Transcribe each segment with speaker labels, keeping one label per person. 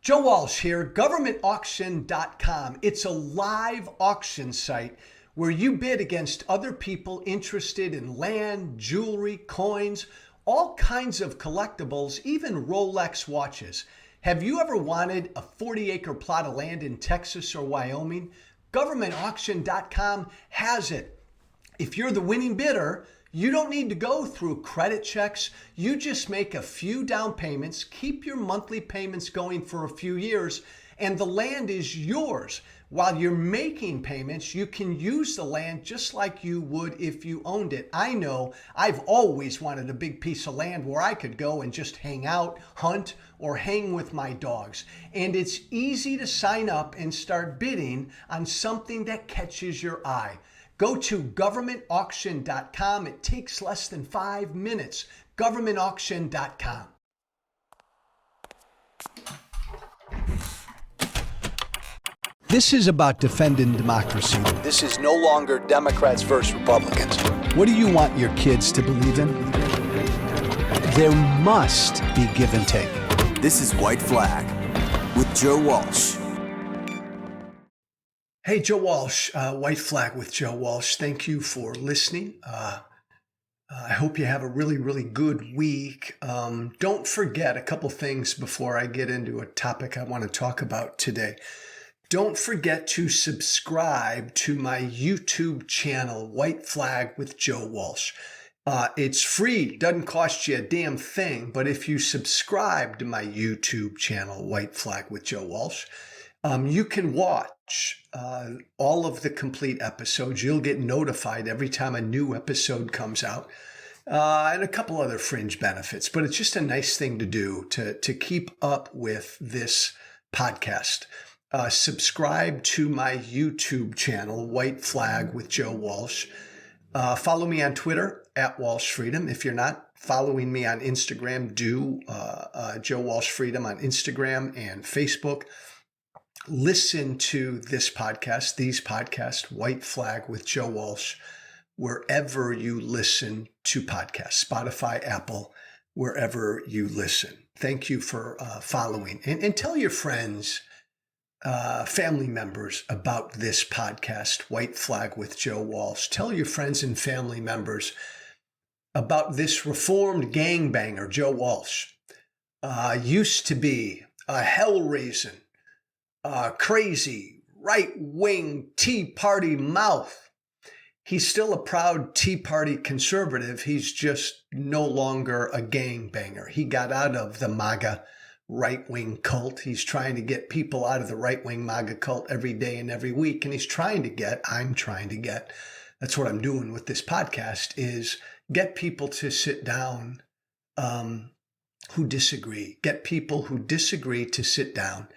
Speaker 1: Joe Walsh here, governmentauction.com. It's a live auction site where you bid against other people interested in land, jewelry, coins, all kinds of collectibles, even Rolex watches. Have you ever wanted a 40-acre plot of land in Texas or Wyoming? Governmentauction.com has it. If you're the winning bidder, you don't need to go through credit checks. You just make a few down payments, keep your monthly payments going for a few years, and the land is yours. While you're making payments, you can use the land just like you would if you owned it. I know I've always wanted a big piece of land where I could go and just hang out, hunt, or hang with my dogs. And it's easy to sign up and start bidding on something that catches your eye. Go to governmentauction.com. It takes less than 5 minutes. Governmentauction.com. This is about defending democracy. This is no longer Democrats versus Republicans. What do you want your kids to believe in? There must be give and take.
Speaker 2: This is White Flag with Joe Walsh.
Speaker 1: Hey, Joe Walsh, White Flag with Joe Walsh. Thank you for listening. I hope you have a really, really good week. Don't forget a couple things before I get into a topic I want to talk about today. Don't forget to subscribe to my YouTube channel, White Flag with Joe Walsh. It's free, doesn't cost you a damn thing, but if you subscribe to my YouTube channel, White Flag with Joe Walsh, you can watch all of the complete episodes. You'll get notified every time a new episode comes out, and a couple other fringe benefits. But it's just a nice thing to do to keep up with this podcast. Subscribe to my YouTube channel, White Flag with Joe Walsh. Follow me on Twitter, @WalshFreedom. If you're not following me on Instagram, do Joe Walsh Freedom on Instagram and Facebook. Listen to this podcast, these podcasts, White Flag with Joe Walsh, wherever you listen to podcasts, Spotify, Apple, wherever you listen. Thank you for following. And tell your friends, family members about this podcast, White Flag with Joe Walsh. Tell your friends and family members about this reformed gangbanger, Joe Walsh. Used to be a hell-raising, crazy, right-wing Tea Party mouth. He's still a proud Tea Party conservative. He's just no longer a gangbanger. He got out of the MAGA right-wing cult. He's trying to get people out of the right-wing MAGA cult every day and every week. And I'm trying to get, that's what I'm doing with this podcast, is get people to sit down who disagree. Get people who disagree to sit down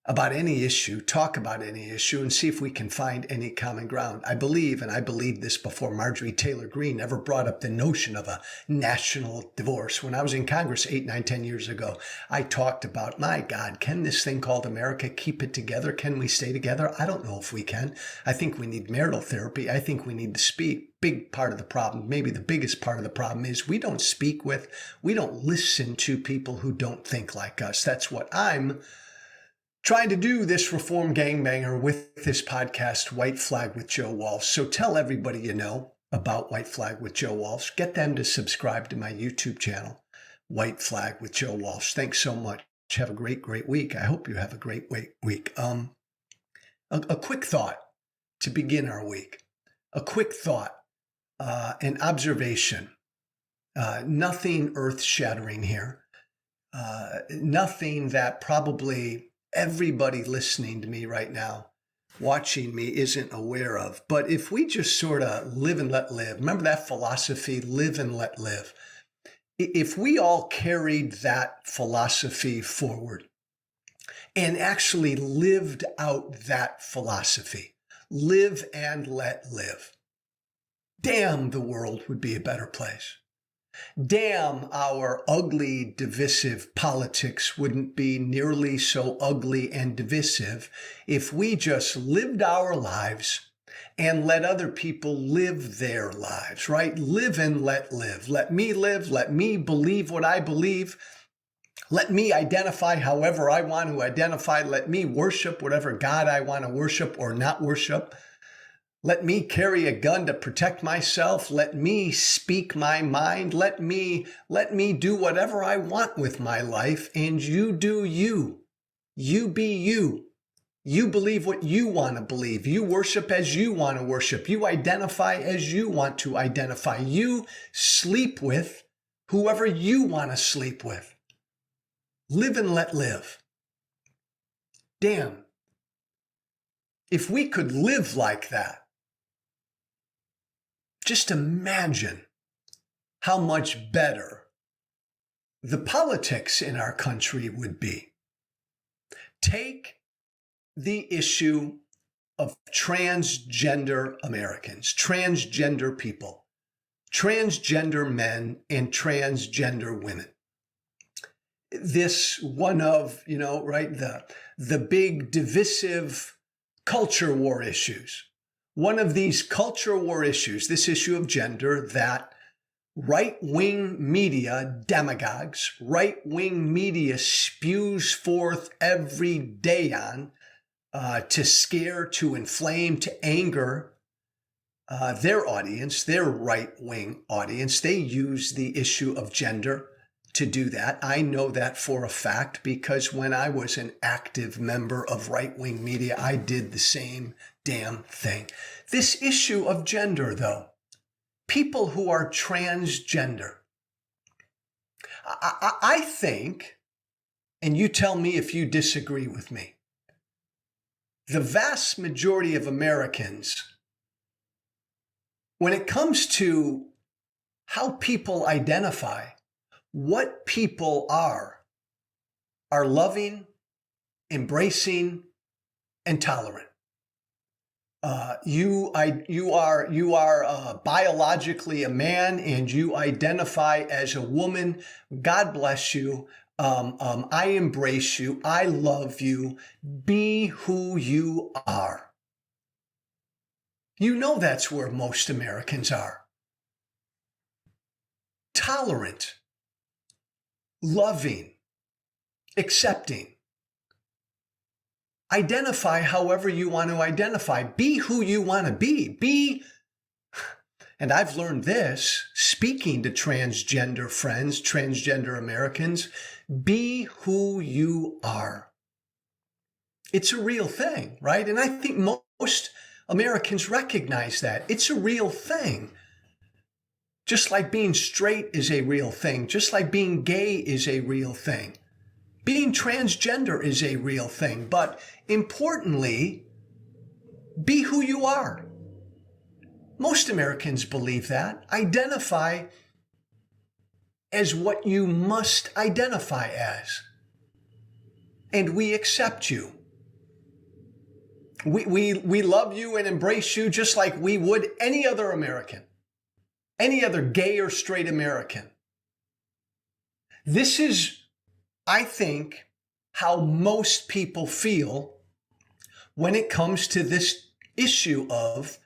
Speaker 1: about any issue, talk about any issue, and see if we can find any common ground. I believe, and I believed this before Marjorie Taylor Greene ever brought up the notion of a national divorce. When I was in Congress 8, 9, 10 years ago, I talked about, my God, can this thing called America keep it together? Can we stay together? I don't know if we can. I think we need marital therapy. I think we need to speak. Big part of the problem, maybe the biggest part of the problem, is we don't listen to people who don't think like us. That's what I'm trying to do, this reform gangbanger, with this podcast, White Flag with Joe Walsh. So tell everybody you know about White Flag with Joe Walsh. Get them to subscribe to my YouTube channel, White Flag with Joe Walsh. Thanks so much. Have a great, great week. I hope you have a great week. A quick thought to begin our week. A quick thought, an observation. Nothing earth-shattering here. Nothing that probably everybody listening to me right now, watching me, isn't aware of. But if we just sort of live and let live, remember that philosophy, live and let live. If we all carried that philosophy forward and actually lived out that philosophy, live and let live, damn, the world would be a better place. Damn, our ugly, divisive politics wouldn't be nearly so ugly and divisive if we just lived our lives and let other people live their lives, right? Live and let live. Let me live. Let me believe what I believe. Let me identify however I want to identify. Let me worship whatever God I want to worship or not worship. Let me carry a gun to protect myself. Let me speak my mind. Let me do whatever I want with my life. And you do you. You be you. You believe what you want to believe. You worship as you want to worship. You identify as you want to identify. You sleep with whoever you want to sleep with. Live and let live. Damn. If we could live like that, just imagine how much better the politics in our country would be. Take the issue of transgender Americans, transgender people, transgender men, and transgender women. This one of, right, the big divisive culture war issues. One of these culture war issues, this issue of gender, that right-wing media demagogues, right-wing media spews forth every day on to scare, to inflame, to anger their audience, their right-wing audience. They use the issue of gender to do that. I know that for a fact because when I was an active member of right-wing media, I did the same damn thing. This issue of gender, though, people who are transgender, I think, and you tell me if you disagree with me, the vast majority of Americans, when it comes to how people identify, what people are loving, embracing, and tolerant. You are biologically a man and you identify as a woman. God bless you. I embrace you. I love you. Be who you are. You know that's where most Americans are. Tolerant, loving, accepting. Identify however you want to identify. Be who you want to be. And I've learned this, speaking to transgender friends, transgender Americans, be who you are. It's a real thing, right? And I think most Americans recognize that. It's a real thing. Just like being straight is a real thing. Just like being gay is a real thing. Being transgender is a real thing. But importantly, be who you are. Most Americans believe that. Identify as what you must identify as. And we accept you. We love you and embrace you just like we would any other American, any other gay or straight American. This is, I think, how most people feel when it comes to this issue of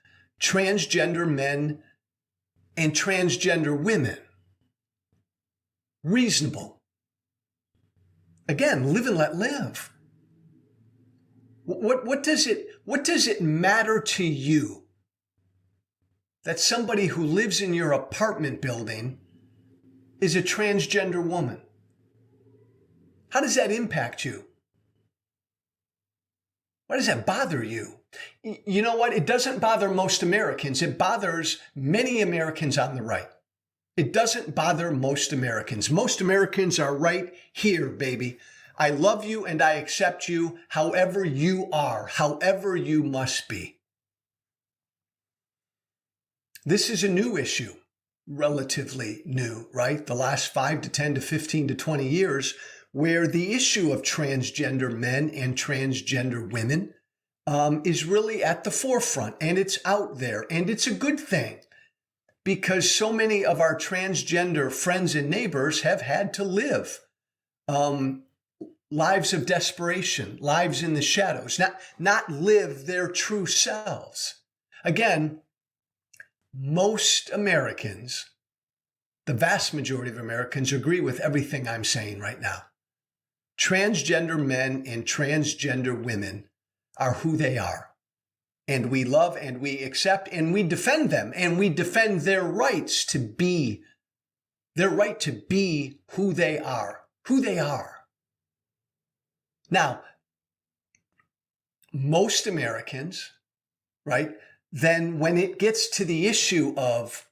Speaker 1: transgender men and transgender women. Reasonable. Again, live and let live. What does it matter to you that somebody who lives in your apartment building is a transgender woman? How does that impact you? Why does that bother you? You know what? It doesn't bother most Americans. It bothers many Americans on the right. It doesn't bother most Americans. Most Americans are right here, baby. I love you and I accept you however you are, however you must be. This is a new issue, relatively new, right? The last 5 to 10 to 15 to 20 years, where the issue of transgender men and transgender women is really at the forefront, and it's out there, and it's a good thing because so many of our transgender friends and neighbors have had to live lives of desperation, lives in the shadows, not live their true selves. Again, most Americans, the vast majority of Americans, agree with everything I'm saying right now. transgender men and transgender women are who they are. And we love and we accept and we defend them, and we defend their rights to be, their right to be who they are, who they are. Now, most Americans, right, then when it gets to the issue of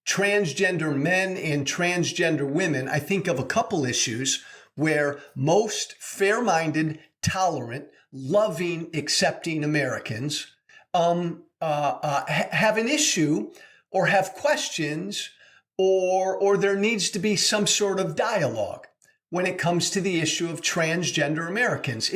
Speaker 1: transgender men and transgender women, I think of a couple issues where most fair-minded, tolerant, loving, accepting Americans have an issue or have questions, or there needs to be some sort of dialogue when it comes to the issue of transgender Americans.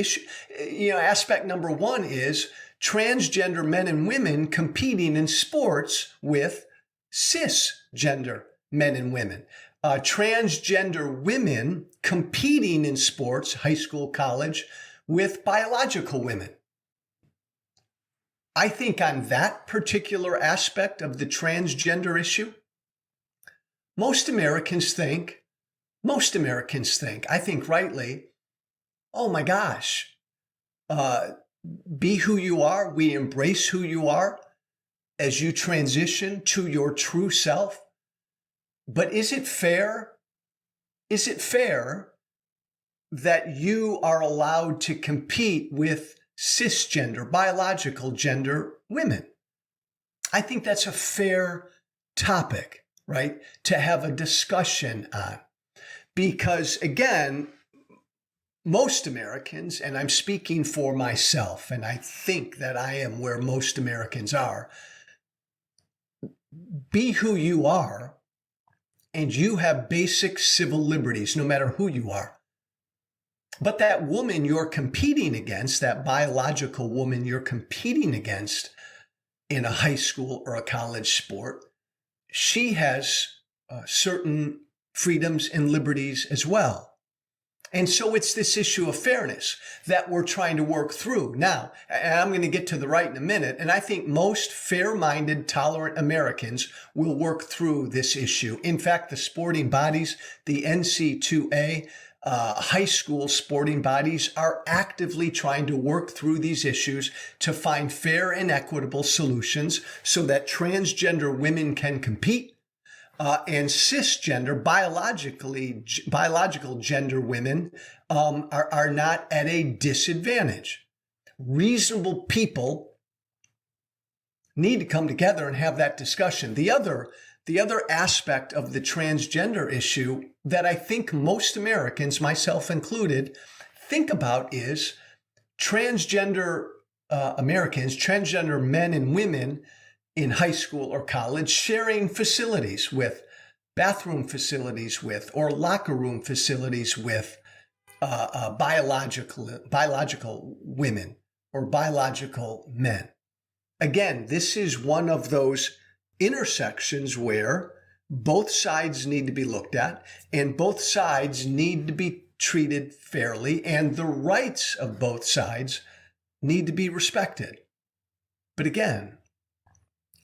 Speaker 1: Aspect number one is transgender men and women competing in sports with cisgender men and women. Transgender women competing in sports, high school, college, with biological women. I think on that particular aspect of the transgender issue, most Americans think, I think rightly, oh my gosh, be who you are. We embrace who you are as you transition to your true self. But is it fair? Is it fair that you are allowed to compete with cisgender, biological gender women? I think that's a fair topic, right, to have a discussion on. Because again, most Americans, and I'm speaking for myself, and I think that I am where most Americans are, be who you are, and you have basic civil liberties, no matter who you are. But that woman you're competing against, that biological woman you're competing against in a high school or a college sport, she has certain freedoms and liberties as well. And so it's this issue of fairness that we're trying to work through. Now, and I'm going to get to the right in a minute, and I think most fair-minded, tolerant Americans will work through this issue. In fact, the sporting bodies, the NC2A, high school sporting bodies are actively trying to work through these issues to find fair and equitable solutions so that transgender women can compete. And cisgender, biological gender women are not at a disadvantage. Reasonable people need to come together and have that discussion. The other aspect of the transgender issue that I think most Americans, myself included, think about is transgender Americans, transgender men and women in high school or college sharing facilities with, bathroom facilities with, or locker room facilities with biological women or biological men. Again, this is one of those intersections where both sides need to be looked at and both sides need to be treated fairly, and the rights of both sides need to be respected. But again,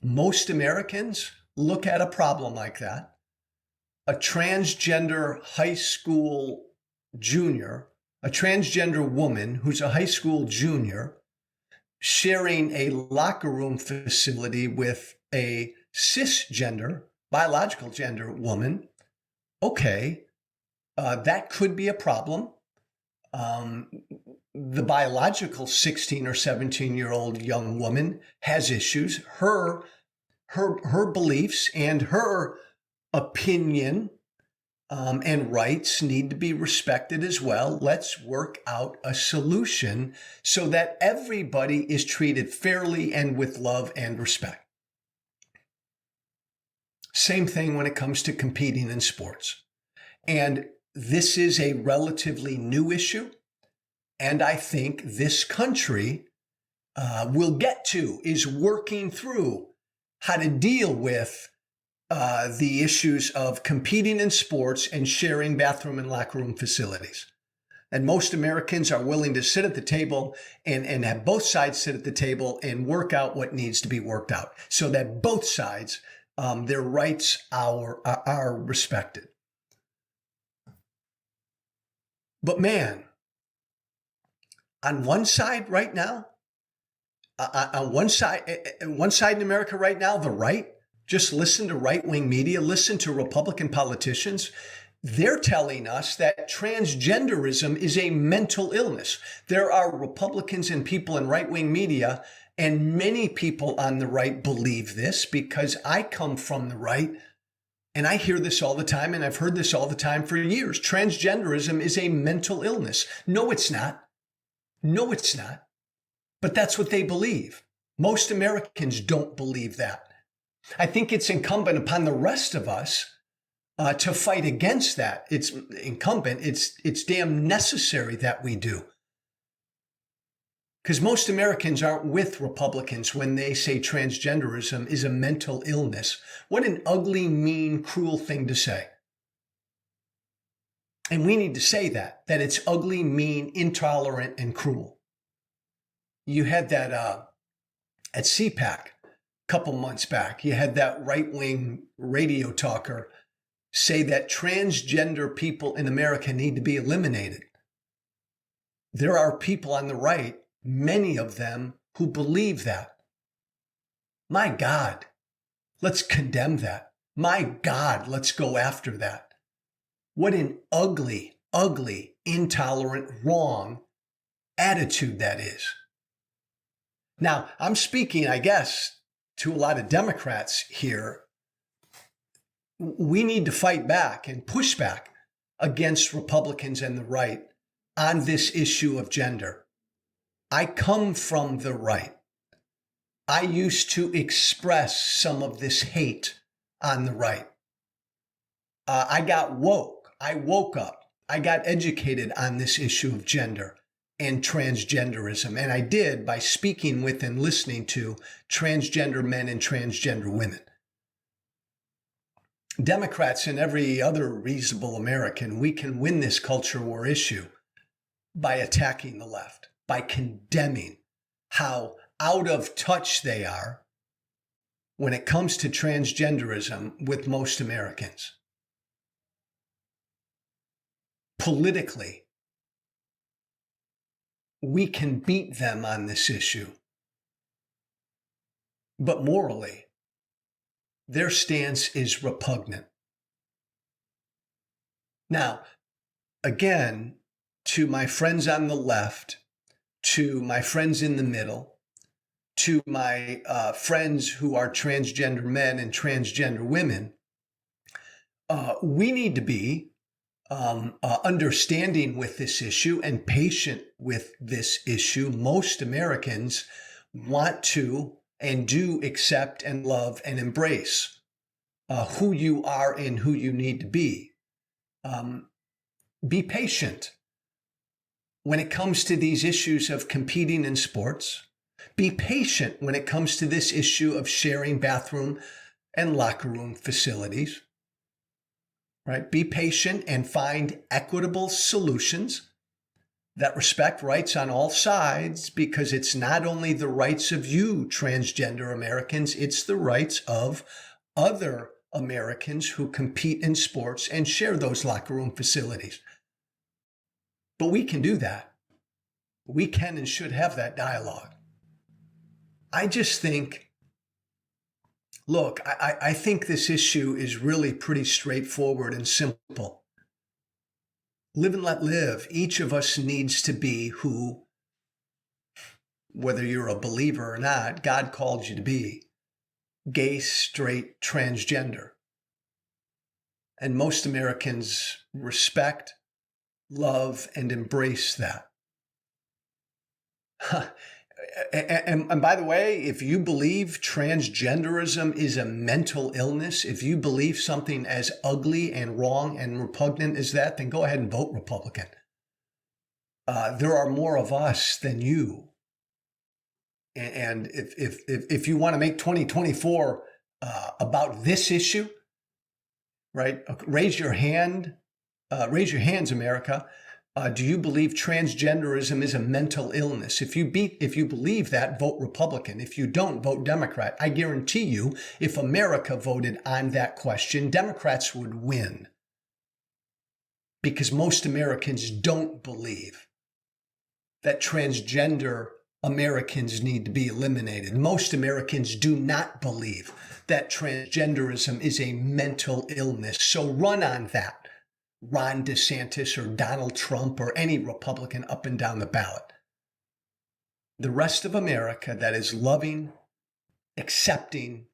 Speaker 1: most Americans look at a problem like that, a transgender high school junior, a transgender woman who's a high school junior, sharing a locker room facility with a cisgender, biological gender woman. Okay, that could be a problem. The biological 16 or 17-year-old young woman has issues. Her beliefs and her opinion and rights need to be respected as well. Let's work out a solution so that everybody is treated fairly and with love and respect. Same thing when it comes to competing in sports. And this is a relatively new issue. And I think this country is working through how to deal with the issues of competing in sports and sharing bathroom and locker room facilities. And most Americans are willing to sit at the table and have both sides sit at the table and work out what needs to be worked out so that both sides, their rights are respected. But man, on one side right now, on one side in America right now, the right, just listen to right-wing media, listen to Republican politicians. They're telling us that transgenderism is a mental illness. There are Republicans and people in right-wing media, and many people on the right believe this because I come from the right, and I hear this all the time, and I've heard this all the time for years. Transgenderism is a mental illness. No, it's not. No, it's not. But that's what they believe. Most Americans don't believe that. I think it's incumbent upon the rest of us to fight against that. It's incumbent. It's damn necessary that we do. Because most Americans aren't with Republicans when they say transgenderism is a mental illness. What an ugly, mean, cruel thing to say. And we need to say that it's ugly, mean, intolerant, and cruel. You had that at CPAC a couple months back. You had that right-wing radio talker say that transgender people in America need to be eliminated. There are people on the right, many of them, who believe that. My God, let's condemn that. My God, let's go after that. What an ugly, ugly, intolerant, wrong attitude that is. Now, I'm speaking, I guess, to a lot of Democrats here. We need to fight back and push back against Republicans and the right on this issue of gender. I come from the right. I used to express some of this hate on the right. I got woke. I woke up. I got educated on this issue of gender and transgenderism. And I did by speaking with and listening to transgender men and transgender women. Democrats and every other reasonable American, we can win this culture war issue by attacking the left, by condemning how out of touch they are when it comes to transgenderism with most Americans. Politically, we can beat them on this issue. But morally, their stance is repugnant. Now, again, to my friends on the left, to my friends in the middle, to my friends who are transgender men and transgender women, we need to be understanding with this issue and patient with this issue. Most Americans want to and do accept and love and embrace who you are and who you need to be. Be patient when it comes to these issues of competing in sports. Be patient when it comes to this issue of sharing bathroom and locker room facilities. Right? Be patient and find equitable solutions that respect rights on all sides, because it's not only the rights of you, transgender Americans, it's the rights of other Americans who compete in sports and share those locker room facilities. But we can do that. We can and should have that dialogue. I just think, look, I think this issue is really pretty straightforward and simple. Live and let live. Each of us needs to be who, whether you're a believer or not, God called you to be. Gay, straight, transgender. And most Americans respect, love, and embrace that. And by the way, if you believe transgenderism is a mental illness, if you believe something as ugly and wrong and repugnant as that, then go ahead and vote Republican. There are more of us than you. And if you want to make 2024 about this issue, right? Raise your hand. Raise your hands, America. Do you believe transgenderism is a mental illness? If you believe that, vote Republican. If you don't, vote Democrat. I guarantee you, if America voted on that question, Democrats would win. because most Americans don't believe that transgender Americans need to be eliminated. Most Americans do not believe that transgenderism is a mental illness. So run on that, Ron DeSantis or Donald Trump or any Republican up and down the ballot. The rest of America that is loving, accepting,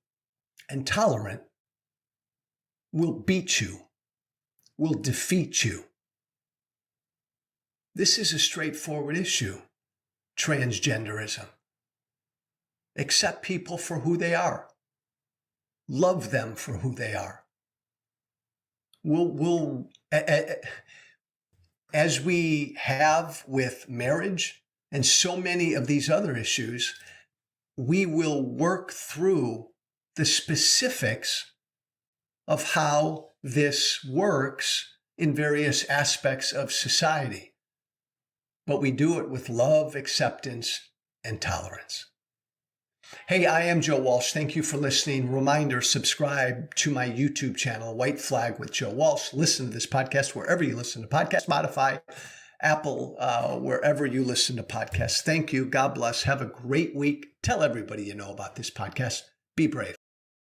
Speaker 1: and tolerant will beat you, will defeat you. This is a straightforward issue, transgenderism. Accept people for who they are. Love them for who they are. As we have with marriage and so many of these other issues, we will work through the specifics of how this works in various aspects of society. But we do it with love, acceptance, and tolerance. Hey, I am Joe Walsh. Thank you for listening. Reminder, subscribe to my YouTube channel, White Flag with Joe Walsh. Listen to this podcast wherever you listen to podcasts, Spotify, Apple, wherever you listen to podcasts. Thank you. God bless. Have a great week. Tell everybody you know about this podcast. Be brave.